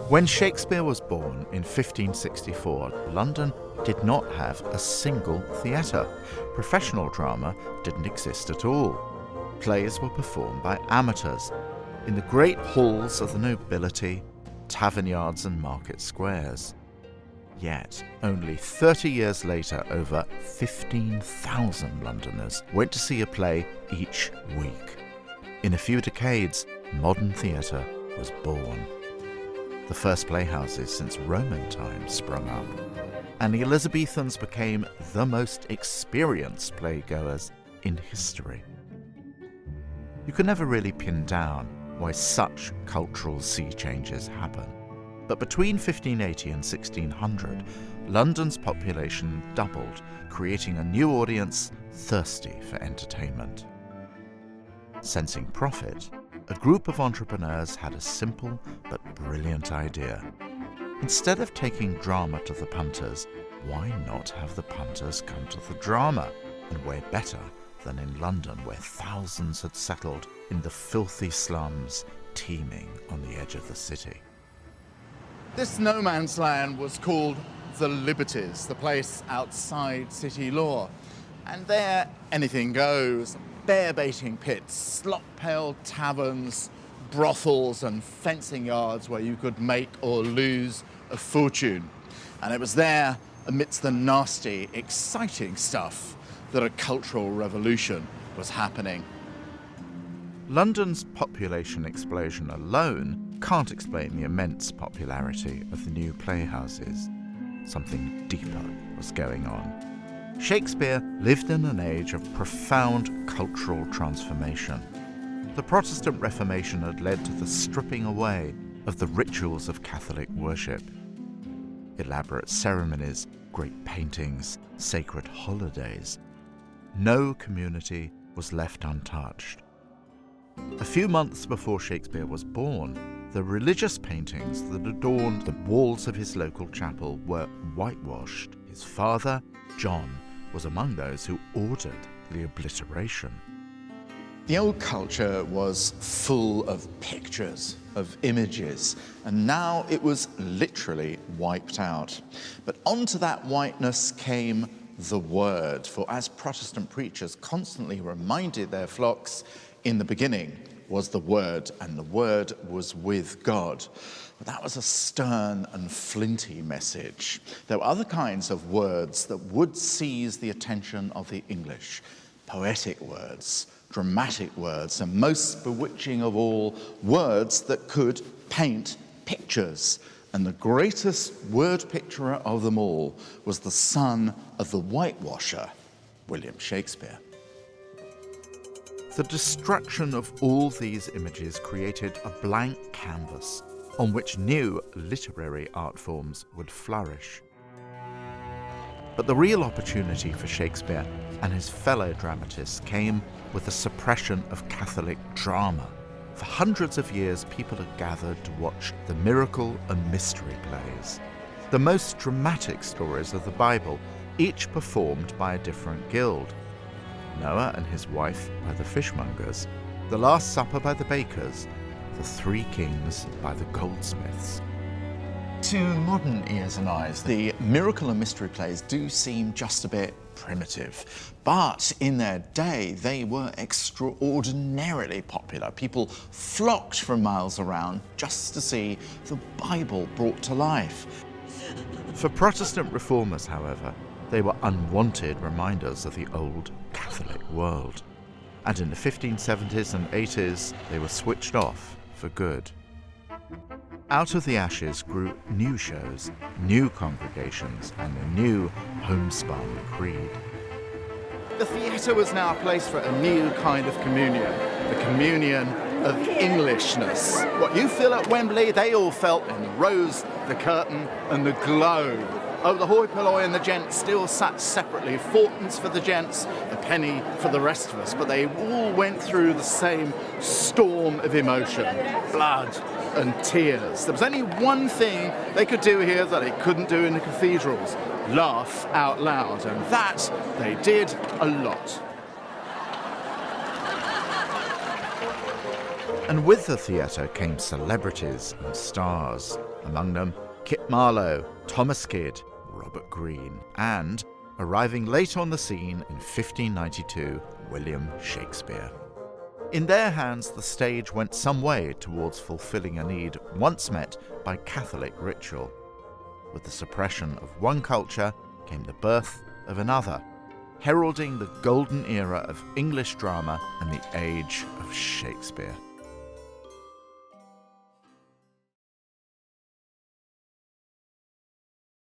When Shakespeare was born in 1564, London did not have a single theatre. Professional drama didn't exist at all. Plays were performed by amateurs in the great halls of the nobility, tavern yards and market squares. Yet, only 30 years later, over 15,000 Londoners went to see a play each week. In a few decades, modern theatre was born. The first playhouses since Roman times sprung up, and the Elizabethans became the most experienced playgoers in history. You can never really pin down why such cultural sea changes happen, but between 1580 and 1600, London's population doubled, creating a new audience thirsty for entertainment. Sensing profit, a group of entrepreneurs had a simple but brilliant idea. Instead of taking drama to the punters, why not have the punters come to the drama? And where better than in London, where thousands had settled in the filthy slums teeming on the edge of the city. This no man's land was called the Liberties, the place outside city law. And there, anything goes. Bear-baiting pits, slop-pailed taverns, brothels and fencing yards where you could make or lose a fortune. And it was there, amidst the nasty, exciting stuff, that a cultural revolution was happening. London's population explosion alone can't explain the immense popularity of the new playhouses. Something deeper was going on. Shakespeare lived in an age of profound cultural transformation. The Protestant Reformation had led to the stripping away of the rituals of Catholic worship. Elaborate ceremonies, great paintings, sacred holidays. No community was left untouched. A few months before Shakespeare was born, the religious paintings that adorned the walls of his local chapel were whitewashed. His father, John, was among those who ordered the obliteration. The old culture was full of pictures, of images, and now it was literally wiped out. But onto that whiteness came the Word, for as Protestant preachers constantly reminded their flocks, in the beginning was the Word, and the Word was with God. But that was a stern and flinty message. There were other kinds of words that would seize the attention of the English. Poetic words, dramatic words, and most bewitching of all, words that could paint pictures. And the greatest word picturer of them all was the son of the whitewasher, William Shakespeare. The destruction of all these images created a blank canvas on which new literary art forms would flourish. But the real opportunity for Shakespeare and his fellow dramatists came with the suppression of Catholic drama. For hundreds of years, people had gathered to watch the miracle and mystery plays, the most dramatic stories of the Bible, each performed by a different guild. Noah and his wife by the fishmongers, the Last Supper by the bakers, the Three Kings by the goldsmiths. To modern ears and eyes, the miracle and mystery plays do seem just a bit primitive. But in their day, they were extraordinarily popular. People flocked from miles around just to see the Bible brought to life. For Protestant reformers, however, they were unwanted reminders of the old Catholic world. And in the 1570s and 80s, they were switched off for good. Out of the ashes grew new shows, new congregations, and a new homespun creed. The theatre was now a place for a new kind of communion, the communion of Englishness. What you feel at Wembley, they all felt in the Rose, the Curtain, and the Globe. Oh, the hoi polloi and the gents still sat separately, fourpence for the gents, a penny for the rest of us, but they all went through the same storm of emotion, blood and tears. There was only one thing they could do here that they couldn't do in the cathedrals: laugh out loud, and that they did a lot. And with the theatre came celebrities and stars, among them Kit Marlowe, Thomas Kidd, Robert Greene, and, arriving late on the scene in 1592, William Shakespeare. In their hands, the stage went some way towards fulfilling a need once met by Catholic ritual. With the suppression of one culture came the birth of another, heralding the golden era of English drama and the age of Shakespeare.